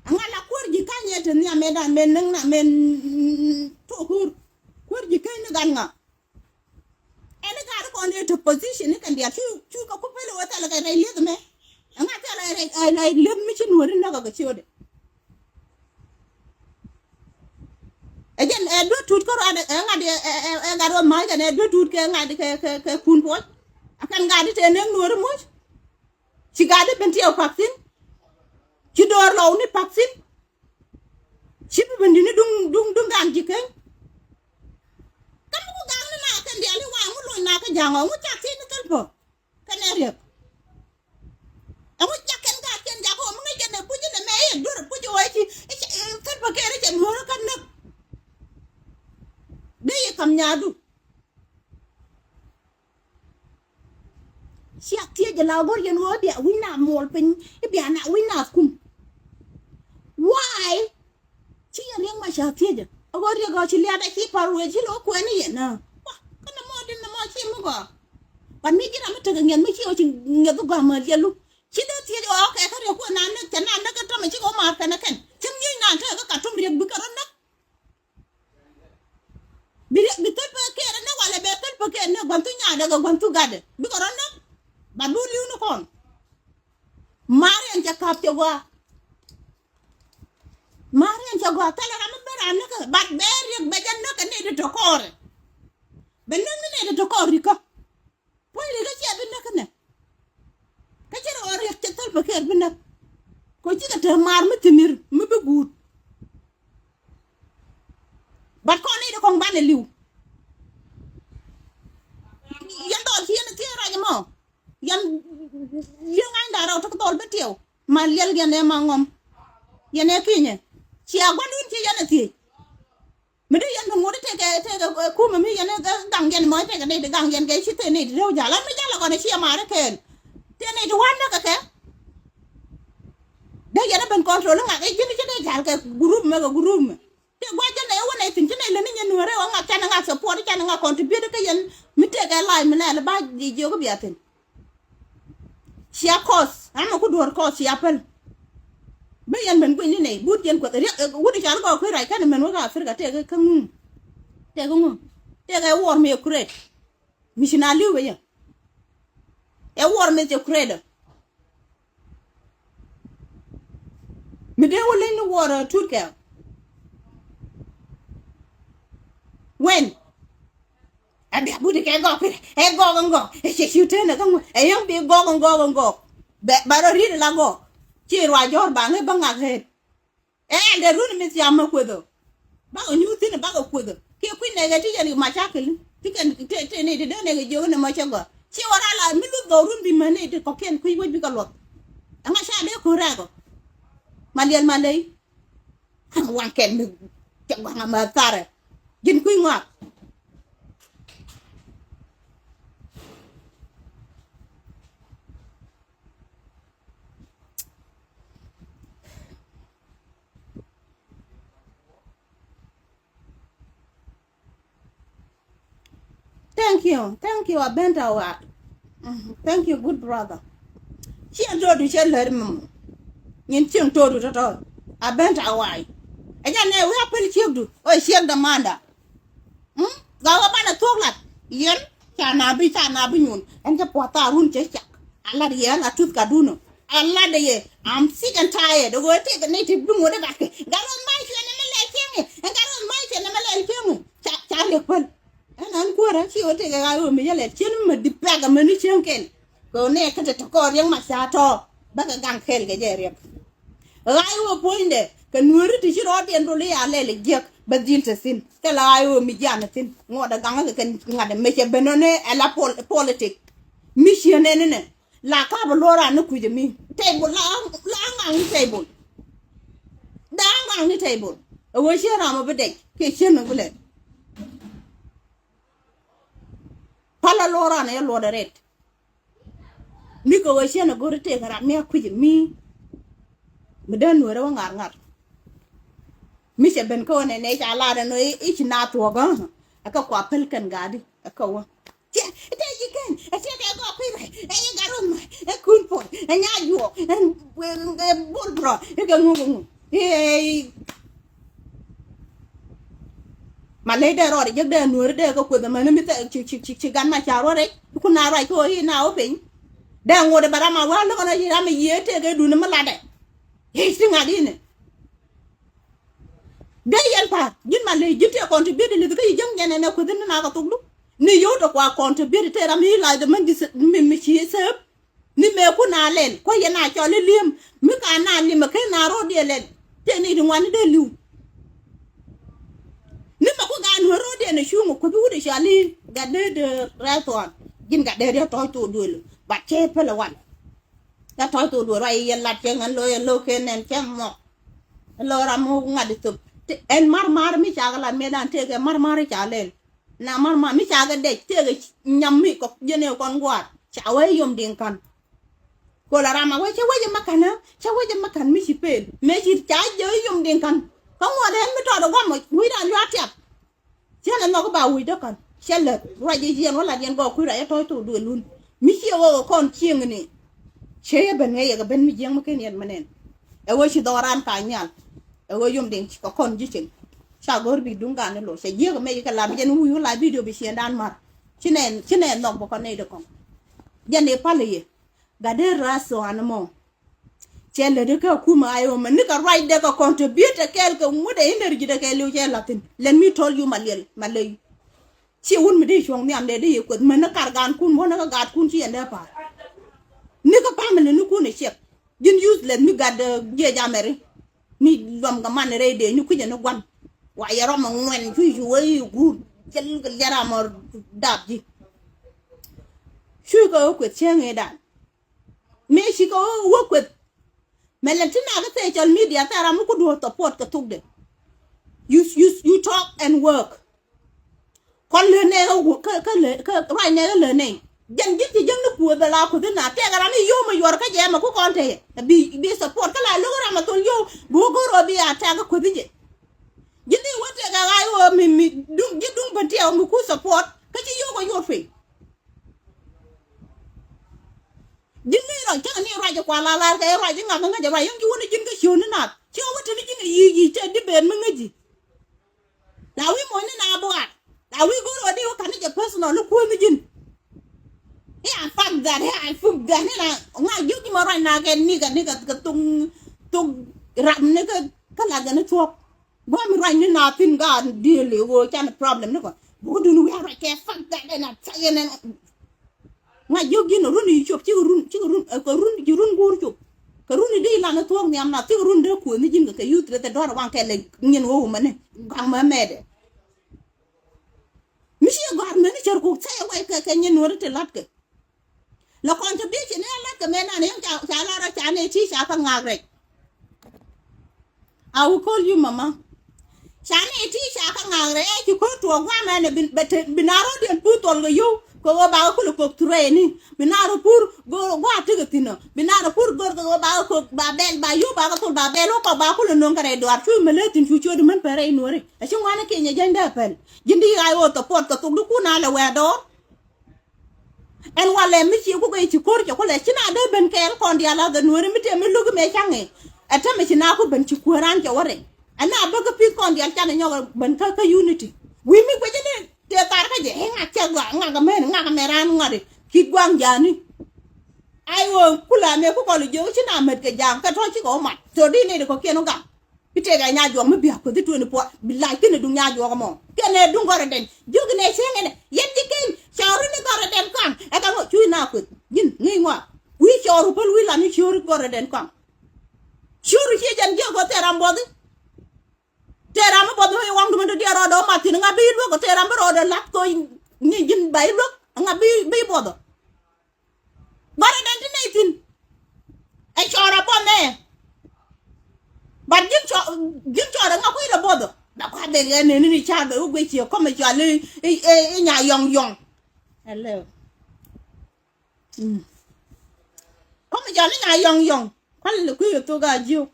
angala kor ji kanye te ni ameda men na men to kor ji kanye ganga ene gada ko ne to position ni kan dia chu ko ko pele wata la kai le me anga ta la le mi chin wori na ga chiode ejen do tut ko ada ngadi garo ma ga ne do tut ke ngadi ke kun po akan ngadi te ne nuor mo ci gadi benti o vaccine ci dor law ni vaccine ci bendi ni dung gan ji ken kam ko gang na kan dia li wa mu lo na ka jango mu ta ti ni kan po kan ere amu jaken ga ken jago mu ngi jene bu jene me e dur bu jo ci kan po ke re ken ho kan na de kam nyaadu siak tie je la gor yen wo dia wina mol pen e bia na wina kum why chi yen ma siak tie je gor ye go chi le da chi paru chi lo ko ni yen na wa kana mo din na mo chi mo go pan mi jira ma te ngen mi chi o chi nge go ma ye lu chi da tie je o ke ka re ko na na ta na ka ta ma chi go ma ka na ken chi ni na ta ka tum ri bu ka na bi tel pa ke na wala be tel pa ke na gwantu nya daga gwantu gade bi ko na ba du liu no kon marian ja kapte wa marian ja go tala ram bera na ka ba ber yak be jan na ka ne de tokore be no ne de tokore ka po ile ga ja be na ka ne ka jere or yak tel pa ke be na ko ci ka te mar mi timir mi be gut bat ko ni de ko ban liu yan do ci na ti ra mo yan ngai da raw to tol betiw ma lel gene ma ngom yene kinye ci agwandun ci yana ti me de yan ngode te ku ma mi yana gang gen mo te ne de gang gen ge ci te ne de jala mi jala ko ne ci ma re ken te ne de wan na ka ke de yana ben control nga ge jini ci de jal ke group me ga group me te gwa jene wona tin ci ne le ni nyenu re wa nga tan nga support tan nga contribute ke yan mi te ga lai me le ba di jogo biaten sia kos ama ku dor kos sia pel be yan ben gwini ne bud yen ko re wudi jar go ko rai kan men wa afrika te ga kan te ga wor me kret mishina liwe ya e wor me te kret me de wole ni wor turka when abi abudi ke go pire e go e che chute na kan e yang bi go be baro ri la go chi rwa jor ba nge ba nga he e de run mi ya ma ko do ba o nyu tin ba ko do ke ku ne ga ti ni ma cha ke ti kan te ne de ne ga jo ne ma cha go chi wara la mi lu do run bi ma ne de ko ken ku wo bi ka lo nga sha de ko ra go ma liel ma lei wan ken mi cha wa ma tare jin ku ngwa Thank you, Abentawa. Thank you, good brother. She told you, she let him. You think told you at all. Abentawa. Again, we are pretty children. Oh, she the manda. Go up on a toilet. Yen, Chana be yun. And the pota run check. Allah the yen, a tooth caduno. Allah the ye. I'm sick and tired. Go take a native bloom with a back. Got on my and got on my and Charlie. And I'm quite a take a guy who may let him the bag of money chunkin. Go near cut to call young Masato, but a gun hell get area. I will point there. Can we reach it all and relay a lily jerk, but deal to sin. Tell I will me Jonathan, what a gun can make a benone a la politic. Mission and la cabalora look with me. Table long on the table. Down on the table. A wish your arm of a day. Kitchen of it. Pala Laura and a lord of it. Nico was a go to take her at me with me. But then we're on our Mr. Bencon and H. Alad and each not to a gun. A cock pelican guard, a cow. There you can. I said I got people. And you got on my a cool point. And you and when the bull brought you can move. Hey. My lady already get there, no, there go with the man, she got my child already. You could not write here now, open. Then what about my well, look on a year, take a do no ladder. He's still not in it. gayan pa jin ma le jite contribute le ga jang jene ne ko den na ka tuglu ni yo to kwa contribute te ram hi la de man di mi chi se ni me ku na len ko ye na cho le lim mi ka na ni ma ke na ro de len te ni di wan de lu ni ma ko ga no ro de ne shu mo ko bi de shali ga de restaurant jin ga de to to du lu ba che pe la wan ga to to du ra ye la che ngan lo ke nen che mo lo ra mo ngadi to en mar mi chagala medan tege mar chalel na mar mi chaga de tege nyammi ko jene kon gwat chawe Yomding kan ko la rama we chawe makan mi sipel me chi cha je Yomding kan ko ngode mi to do gomo wi dan yatap chele no ko ba wi do kan chele raje jen wala jen go ku ra to to do lun mi chi wo kon chieng ni cheye ben ye ga ben mi jeng ma ken yen manen e wo chi doran ka nyal e wo Yomding ko kon jichen cha gor bi dunga ne lo se je ko me ka la bi jen wu la video bi sien dan mar chine no bo ko ne de kon jene pale ye ga de raso anmo chele de ka kuma ayo man ni ka right de ka contribute quelque mu de energy de ke lu che latin let me tell you malay chi un mi de chong ni am de ye ko man na kargan kun mo na ka gat kun chi ende pa ni ka pamele ni kun e chek jin use let me gad je jamere ni lom ga man re de ni ku je no gwan wa yaro ma ngwen fi ju wi gu chel ga jara mo dab ji shu ko ko chenge dan me shi ko wo ko melatina ga social media tara mu ko do support ka tugde you talk and work kon le ne ka right ne le ne jan gitti jang na puo da la ko na te ga mi yo ma yor ka je ma ko konte bi support ka la lo ga ma ton yo bo go ro bi ata ga ko dije jindi wote ga ga yo mi dung ban te mu ku support ka ci yo ko yo fe jindi ro ta ni ra ja kwa la ka ra ja nga ja ra yang ji woni jin ga shoni na ci wote ni jin yi te di ben ma ngaji la wi mo ni na bo la wi go ro di ko kan ja personal ko ni jin ya fam da ya fu da na nga yu ki mo ra na ke ni ka tung ram ni ka la ga na chop bo mi ra ni na tin ga di le wo chan problem ni ko bo du nu ya ra ke fam da na sa ye na nga yu gi no run chop ci run ko run gur chop ka run di la na tuok ni am na ti run de ko ni jin ka yu tre te do ra wan ke le nyen wo ma ne ga ma mede mi shi gar me ni cher ko sa wa ka nyen wo te lat ke la kon ta bi ne lat ke me na ne cha la ra cha ne chi cha ka ngak re I will call you mama cha ne chi cha ka ngak re ki ko to wa ma ne binaro de pu to ga yo ko ba ko ko training binaro pur go atigatina binaro pur go ba ko ba bel ba yo ba ko ba bel ko ba ko no ngare do ar chu meletin chu chu de man pere inore a chu wana ke nya janda pel jindi ay o to pot ko to du kuna la we do en wale mi chi ko chi kor ko le china de ben kel kon dia la de nore mi te mi lugu me change ata mi china ko ben chi kuran ke wore ana ba ko pi kon dia chana nyo ben ka unity wi mi ko jene te tar ka je nga cha gwa nga ga me ran nga de ki gwang jani ai wo kula me ko lu jo china met ke jang ka to chi ko mat to di ne ko ke no ga pite ga nya jo me bi ko de to ne po billahi ke ne du nya jo ko mo ke ne du ngore den jog ne senge ne yet di ken chawru ne gore den kan e ka mo chu na ko yin ngi ngwa wi chawru pel wi la ni chawru gore den kan chawru che jan je ko te ram bod teram bodo he wang dum do ro do matin nga bi lo ko teram ro do lat ko ni jin bay lo nga bi bodo bare den tin e chora po me bar jin chora nga ko ira bodo da ko de ne ni cha do gwe chi ko me cha le e nya yong hello ko me cha le nya yong ko le ku to ga jiu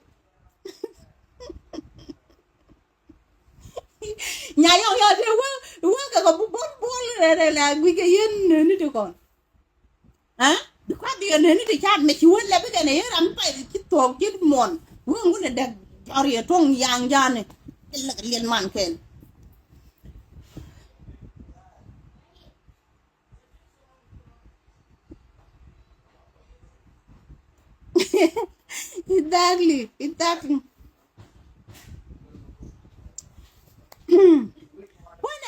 nhà yo thì quá cả có bốn là quy cái yên nữa được còn hả được quá tiền nữa thì cha mẹ chú là bây giờ này làm phải cái tuồng cái mòn vương cũng là đẹp cho rìa tuồng giang ra này là cái liên man khen exactly When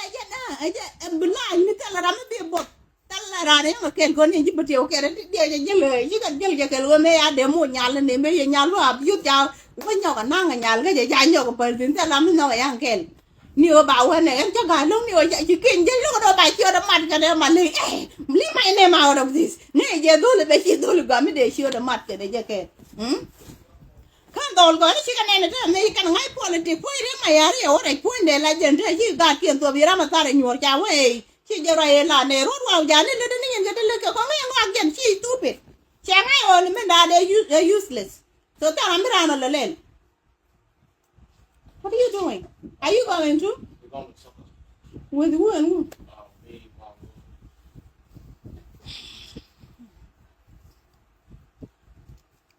I get blind, me tell her I'm a bit bot. Tell her I can't go in but you can you can get me at the moon yal and they may yell up you down when you're a nang and yell get a young person tell I'm no young girl. Knew about when I enter Galung, you can't get look about your market and my leave my name out of this. Nay, you do the best you do got me, they show the market, the jacket. Can't all go chicken and American high politics. Point in my area or I point the legend. You got him to be Ramatar in your way. She just a road while Janet didn't get a look at again. She's stupid. Shanghai only men are useless. So tell them around on the lane. What are you doing? Are you going to? We're going to soccer. With who and who? Me, Mom.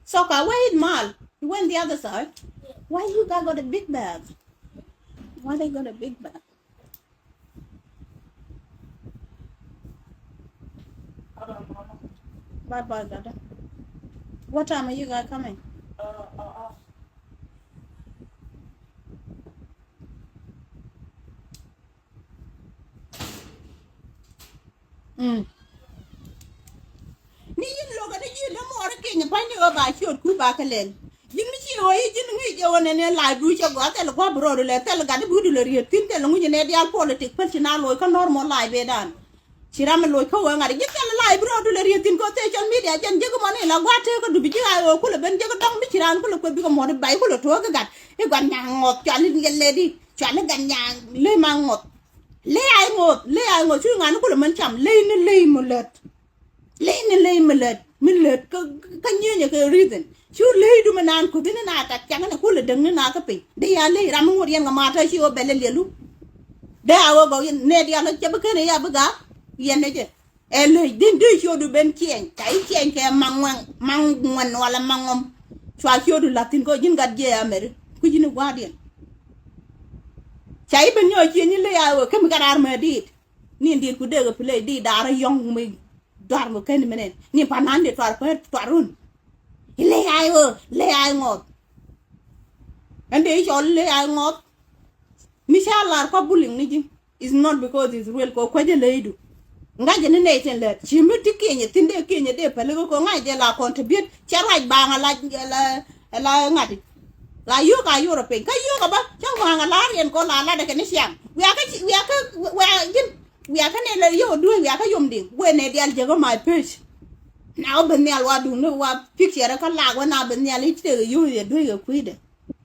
Soccer, where is Mal? You went the other side. Why you guys got a big bag? Why they got a big bag? Bye bye, Dada. What time are you guys coming? Ni yin lo ga yin na mo ra ke nya pa ni ba chot ku ba ka len yin mi chi o yin ngi je wona ne la du che go ta ko bro le ta ga du du le ri tin te lu ni ne dial politic personal lo ka normal lai be dan chiram lo ko wa ngari yin ta lai bro du le ri tin ko te chon media jen je ko mo ne la gwa te ko du bi ga o ku le ben je ko dong bi chiran ko le ko bi ko mo de bai ko le to ga gat e gwan nya ngot cha li ngel le di cha le gan nya le ma ngot le ai ngot chu ngan ko le man cham le mo let lay millet ka nyenya ka reason chu lay du manan ko bin na ta changa na ko le dang na ka pe de ya lay ram ngor yen ma ta chi o bele lelu de awo go ne dia la che ba ke ne ya ba ga yen ne je e lay din de chu du ben kien kai kien ke mangwan wala mangom chwa chu du latin ko jin gad je amer ku jin guardian chai ben yo chi ni le ya o ke mi karar ma dit ni ndir ku de ga play di dara yong mi dar mo ken menen ni panan de twarun le ay ngot ande cho le ay ngot mishala ko bullying ni ji is not because it's real ko je leidu ngaje ne neten le chimiti kenye tinde kenye de pele ko ngaje la contribute charaj ba la ngati la yo ka europe ka yo ka ba cha nga la rien ko la de ken siam we are can you doing we are Yomding when they are jago my page now ben neal wa du no wa picture ka la wa na ben neal ite you doing a quid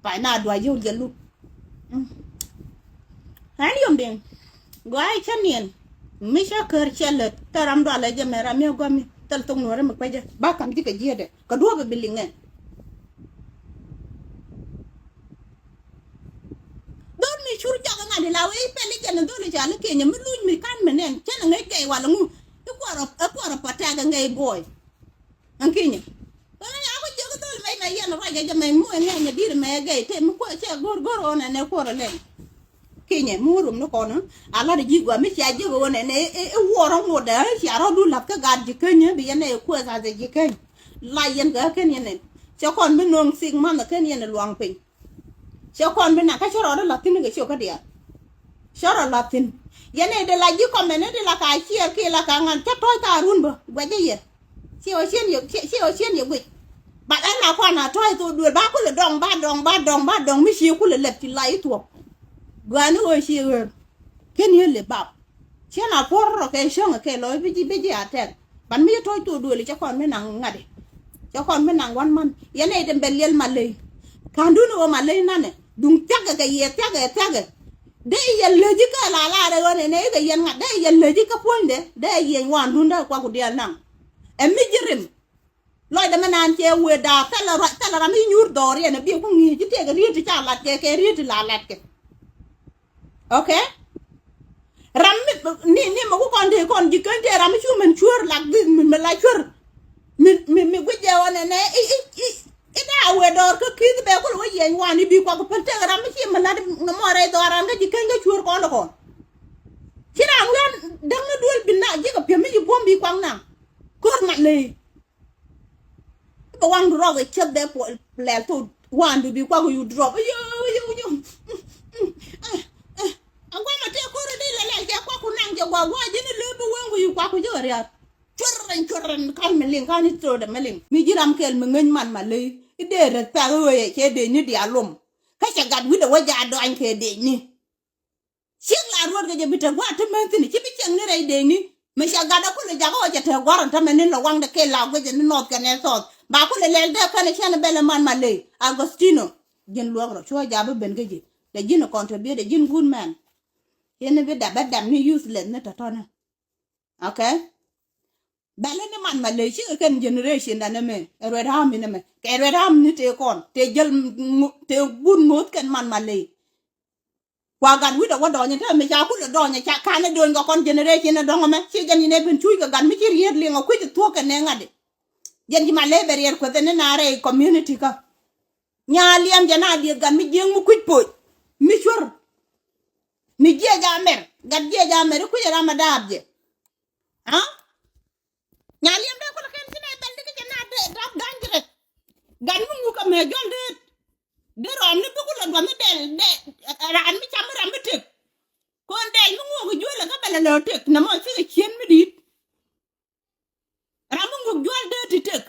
by na do you get look han Yomding go ai chanien misha ker chelet taram do la jamera me go mi tal tong no re ma kwaje ba kam ti ka jede ka do be bilinge mi chur jaga ngadi la we pele jana dole jala kenya mi luñ mi kan menen jana ngay gay wala ngu e ko pataga ngay boy an kenya wala ya ko jogo dole may na yana raga jama mu ngay nya dir me gay te mu ko che gor ona ne ko ro len kenya murum no kono ala de jigwa mi cha jogo wona ne e woro ngoda ya ro du lap ka gad ji kenya bi yana ko za ze ji kenya la yen ga kenya ne che kon mi nong sing man na kenya ne luang pin cho con bên nào cái chỗ đó là tin cái chỗ cái địa chỗ đó là tin vậy này để là gì còn mình để là cái kia là cái ngàn chắc thôi ta run bờ vậy chứ gì siêu xiên nhiều việc bạn ấy là quan là thôi tôi đuổi ba cũng là đồng mới siêu cũng là lẹp thì lấy thuộc gần nữa siêu cái này là bảo chứ nào có rồi cái xong cái lối bây giờ thế bạn mới thôi tôi đuổi cho con mới nặng ngặt cho con mới nặng quan man vậy này để bên liên mà lấy kan du no ma le nane dum taga ga ye taga de ye leji ka la de wona ne ga yen ngade ye leji ka ponde de ye wan dunda kwa ku dia nang e mi jirim loy da manan che we da tala mi nyur dor ye ne bi ku ngi ji te ga ri ti cha lat ke ri ti la lat ke okay ram ni ma ku kon ji kan de ram chu men chur lak bi me la chur mi guje wona ne ida we dor ko kid be ko we yen wani bi ko pente ram ci ma la no mo re doran ga jikan ga chur ko ko ci ram yan dang na dul bi na ji ko pe mi bom bi kwang na ko ma le ko wang ro ga chep de po le to wan bi ko you drop yo jini lebe wengu yu kwa kujua ria churren kan meling kan itro de meling mi jiram kel mi ngeny man malay ide re pa we ke de ni di alum ka cha gad wi de waja do an ke de ni sik la ruot ke je bita gwa te men tini ci bi cheng ni re de ni me cha gada ko le jago ja te gwaran ta men no wang de ke la go je ni not ka ne so ba ko le de ka ne chana bele man malay agostino jin luogro chua jabe ben ge ji de jin contribute de jin good man yene bi da badam ni useless ne tatona okay bale ni man malay chi ken generation da ne me red ham ni me ke red ham ni te kon te jel te gun mot ken man malay kwa gan wi da wa do nya ta me ja ku le do nya cha ka ne do ngo kon generation na do me chi gan ni ne ben chui ga gan mi chi ried li ngo ku ti to ken ne ngade jen ji malay berier ko ne na re community ka nya liam jana di gan mi jeng mu ku po mi chur mi je ja mer gad je ja mer ku ya ma dabje ha nya liam da ko ken sina bel di ke na de dab gangre gan mu ko me jol de rom ni bu ko la do mi de ran mi cham ram mi tek ko ndel mu ko jole ka bela lo tek na mo fi chen mi dit ram mu jol de ti tek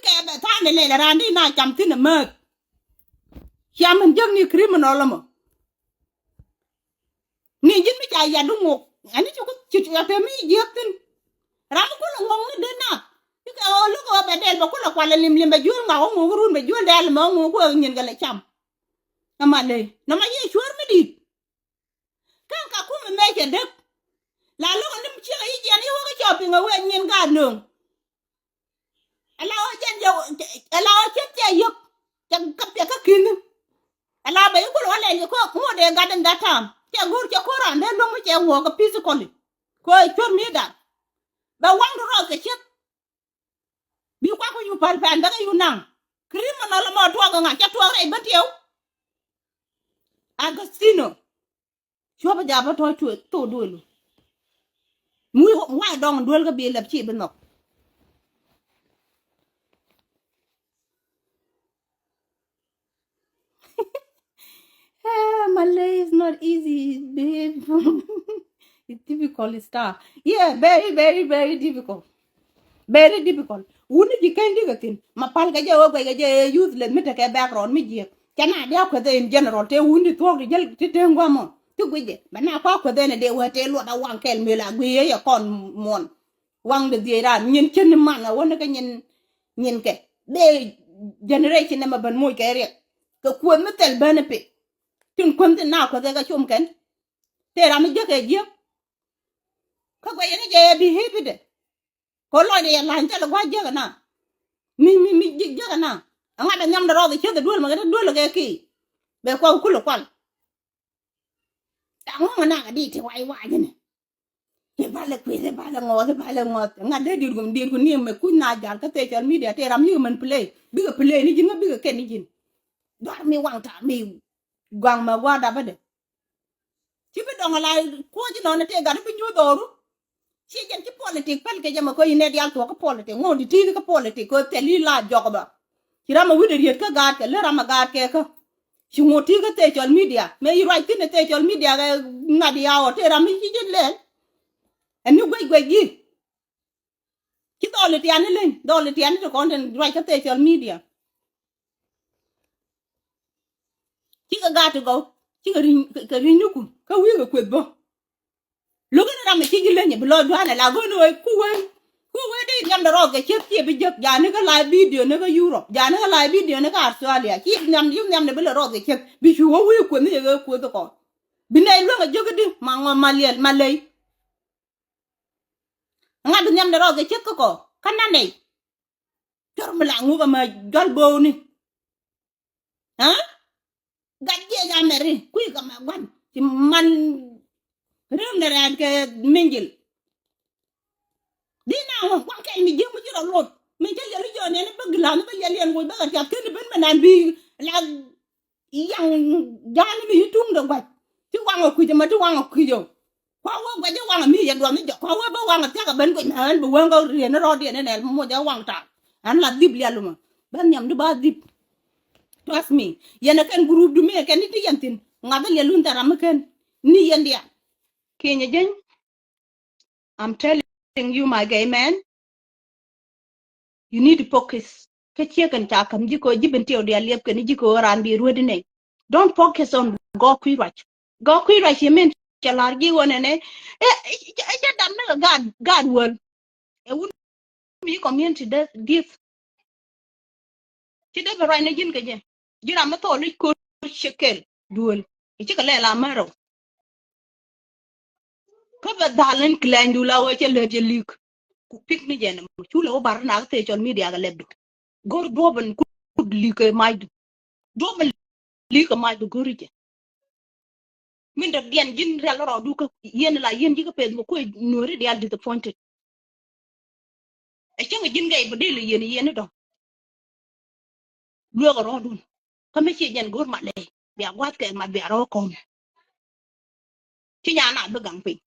ke ba ta ne le ran di na cham tin na mak cham jeng ni criminal mo ni jin mi cha ya du ngok ani chu ko chu te mi yektin ram ko la ngong ni de na ke o lu ko ba del ba ko la kwala lim ba jul nga ko ngu run ba jul del mo ngu ko nyin ga la cham na ma le na ma ye chwar mi dit kan ka ku me ke de la lo ni mi chi yi jan yo ko cho pinga we nyin ga no ala o jan yo ala o chet ya yo cham ka pe ka kin ala ba ko lo le ko mo de ga den da tam ke gur ke ko ran de lo mo che wo ko physically ko chwar mi da ba wang ro ke chet bi kwa ko yu pal pan da yu nang criminal mo to ga nga cha to re batio agostino chwa ba ja ba to chu to dulu mu wa dong dul ga bi lab chi ben no Malay is not easy babe it's difficult stuff yeah very difficult very difficult wuni ji kan diga tin ma pal ga jawo ga je useless mi te ke background mi je kana dia ko de in general te wundi to ga jel ti te ngwamo ti guje bana ko de ne de wa te lo da wan kel mi la gwe ya kon mon wang de dira nyin chen man wona ka nyin ke de generation ne ma ban moy ke re ko ko mi tel benefit tin kon tin na ko de ga chum ken te ra mi je ke je ko ga ne je bi hebi de ko lo de ya lan ta la gwa je na mi jaga na anga da nyam da ro de che dul ma ga dul ga ki be ko ku lo kwal ta ngo na ga di ti wai wa ne ke ba le ku le ba le ngo nga de dir gum ni me ku na jar ka te chal media te ram yu man play bi ga play ni jin bi ga ken ni jin do mi wang ta mi gwang ma wa da ba de ti bi dong la ko ji no na te ga bi nyu do ru si jen ci politique pel ke jama ko ine dial to ko politique ngo di ti ko politique ko te li la jogba ci rama wude riet ka gaat ke le rama gaat ke ko ci ngoti ko te social media me yi right ne te social media ga ngadi yawo te rama ci jen len en goy gi ci dole ti ani len dole ti ani to content right ka te social media ci ka gaat go ci ka ri nyuku ka wi ga kwet bo lo ga rama ci gi len bi lo do ana la go no ku we de nyam da roge chet ti bi jek ja ne ga live video ne ga Europe ja ne ga live video ne ga Australia ki nyam ne bi lo roge chet bi chu wo wi ko ne ga ko to ko bi ne lo ga jogi ma ngo malay nga bi nyam da roge chet ko kana ne tor mala ngu ga ma gal bo ni ha gadje ja meri ku ga ma wan ci man rew ne ran ke mingil dina ho kwa kay mi jëm ci lot mi jël yalu jone ne bëgg la ne ba yel yen woy bëgg ak kenn ben manan bi la yang jani mi hitung da gwaj ci wanga ku jëma ci wanga ku yow kwa wo gwaje wanga mi yen do mi kwa wo ba wanga ta ka ben ko nan bu wanga rien ro de ne mo ja wanga ta an la dib yalu ma ban ñam du ba dib trust me yena ken groupe du me ken ti yantin nga ba yelu ndara ma ken ni yen dia kenya jeng I'm telling you, my gay man, you need to focus. Kachia kan cha kam jiko jibin tio dia liep kan jiko ran bi ruodi ne. Don't focus on go kwirach. Go kwirach you mean chalargi one ne. Dam na God will. E wun mi community this. Chide be right na jin kaje. Jira ma to li ko shekel duol. Ichi ka lela maro. Ka ba dalen klan dula wa che le je lik. Ku pik ni jen. Chula o bar na te chon media ga lebdu. Gor doben kud like mai. Doben like mai du gorije. Min da dian jin real ro du ka yen la yen ji ka pe mo ko nori real disappointed. E chenga jin gay ba dele yen do. Lu ga ro dun. Ka me che jen gor ma le. Bia wat ke ma bia ro ko. Chi nya na be gang pe.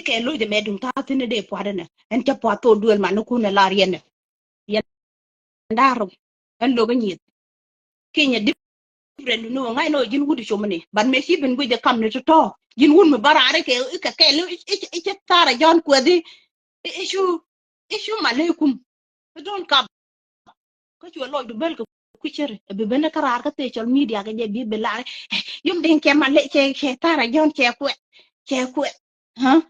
Ke lu de me dun ta tine de po adana. En cha po to duel ma no ku na la yen. Yen ndaro. En lo ga nyit. Kenya different no ngai no jin wudu chomne. Ban me si ben gu de kam ne to. Jin wun me barare ke lu tara jon ko di issue malaikum. Don't come ko ci lo du bel ko ku cere be ben karar ka te social media ga je bi be la yum den ke man le che tara jon che ku ha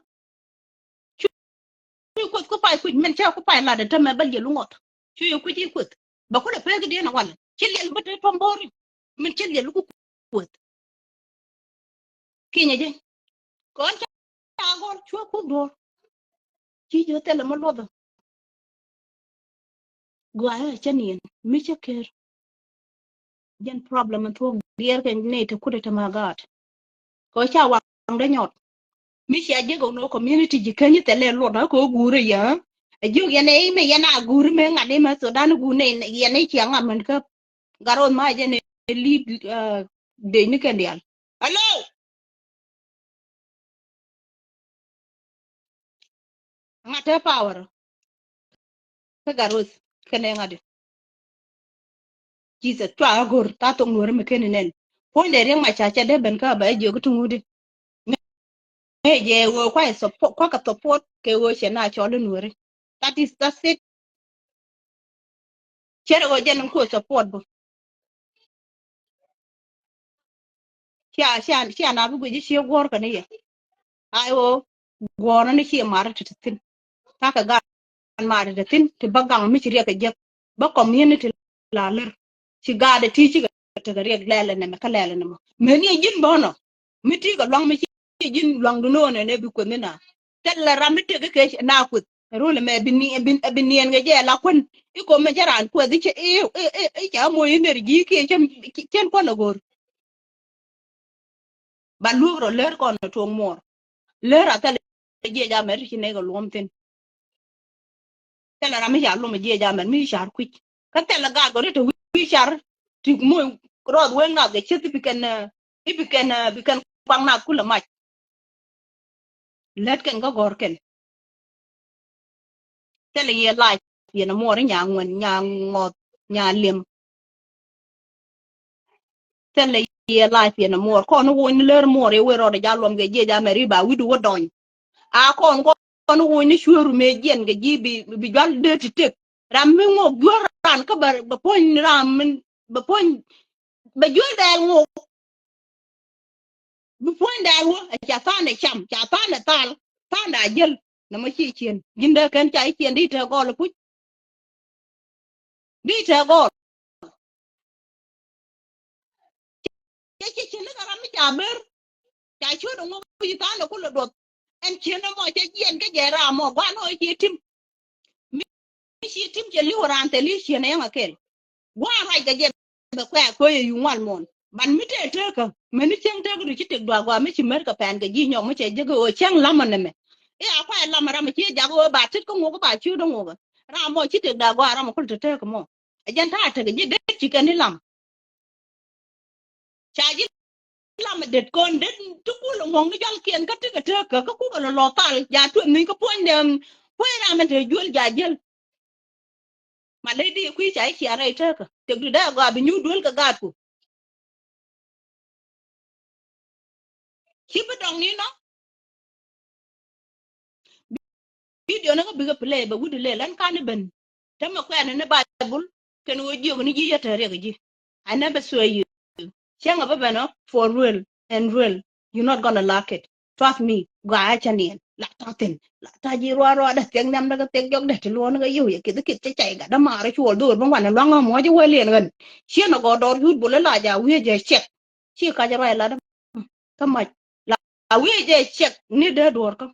ku ko pa ku men che ku pa la de tame ba je lu ngot ci yo ku ji ku ba ko le pe ga de na wala ci le ba te tombori men ci le lu ku ki nya je ko ta gor chu ku do ci jo te le mo lo do go a che ni mi che ke gen problem to dier ke ne te ku de ta ma gat ko cha wa de nyot mi sia je go no community ji kan te le lo na ko gure ya e ju ya ne me ya na gure me ngade ma so dan gu ne ya ne chi nga man ka garon ma je ne lead de ni kan dial hello ngate power ka garos kene ngade ji se twa gor ta to ngore me ken nen po de re ma cha cha de ben ka ba je ko tungude me je wo kwa support kwa ka support ke wo che na cho le nore that's it chere go je nan ko support bo sia na bu ji sie gor ka ne ye ai wo gor ne chi mar ta tin ta ka ga mare da tin ti bagang mi ci riya je ba community la ler ci gade ti ci ga ta riya lele ne ka lele ne me ni jin bono mi ti ga long mi ci jin long du no ne bi ko ne na tel la ram ti ga ke na ku rule me bi ni nga je la kun i ko me jaran ko di ci ja mo energy ke ken ko na gor ba lu ro ler ko na to mor ler ata je ja mer ci ne ga lom tin tela rami ya lo me je ja men mi shar ku ka tela ga go to wi shar ti mo rod wen na de chiti biken kwang na kula ma let ken go gor ken tela ye life ye na mo nya ngwen nya ngot nya lim tela ye life ye na mo ko no won ler mo re we ro de ja lom ge je ja meri ba wi du wodon a kon ko no won ni shuru me jen ge ji bi gal de ti tek ram mi ngo gor ran ka ba pon ram ba pon ba jul da ngo bu pon da wo cha ta ne cham cha ta ne tal ta da jel na ma chi chien jinde ken cha chien đi te go le pu đi te go che chien le ram cha ber cha chu do ngo yi ta no ko le do en chien mo che chien ke je ra mo ba no chi tim mi chi tim che li ran te li chien e nga kel gwa ra ga je be kwa ko yu wan mon ban mi te ka me ni chen te ko chi te gwa gwa mi chi mer ka pan ga ji nyong mo che je go chen la man ne me e a kwa la ma ra mi chi ja go ba tit ko ngo ko ba chu do ngo ra mo chi te da gwa ra mo ko te ko mo a jan ta te ga je de chi ka ni lam cha ji lam de kon de tu ku lo ngo ngi jal kien ka te ka ku ko lo tal ja tu ni ko pon dem po ra ma te jul ja jel ma le di ku cha chi ara te ka te du da gwa bi nyu dul ka ga ku chi ba dong ni no video na biga play ba wudu le lan kan ben tama ko ana ne bible kan wo jogo ni ji ya tare ga ji I never saw you Changa baba no for real and real. You're not gonna like it. Trust me. Ga acha nien. La tatin. La taji ro ro da teng nam da teng jok da ti lo na yu ya kit kit chai ga da ma ra chu do bang wan lo nga mo ji we lien gan. Chi no go dor yut bu la ja we je check. Chi ka ja ra la da ka ma la we je check ni da dor ka.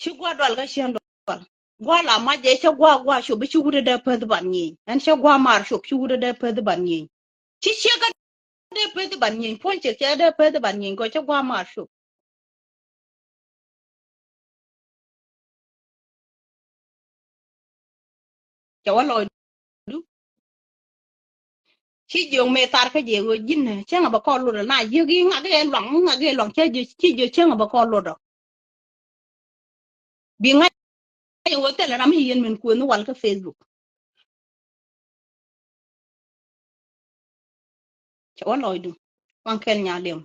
Chi gwa dol ga shen dol. Gwa la ma je cha gwa shu bi chu da pa ban ni. An cha gwa mar shu chu da pa ban ni. Chi ga de pe ban yin pon che che de pe ban yin ko che gwa ma shu che wa lo du chi jong me tar ka je go jin ne che nga ba ko lu na ye gi nga ge long che ji chi je che nga ba ko lu do bi nga ye wo te la ram yin men ku no wal ka facebook che wa lo du wan ken nya lem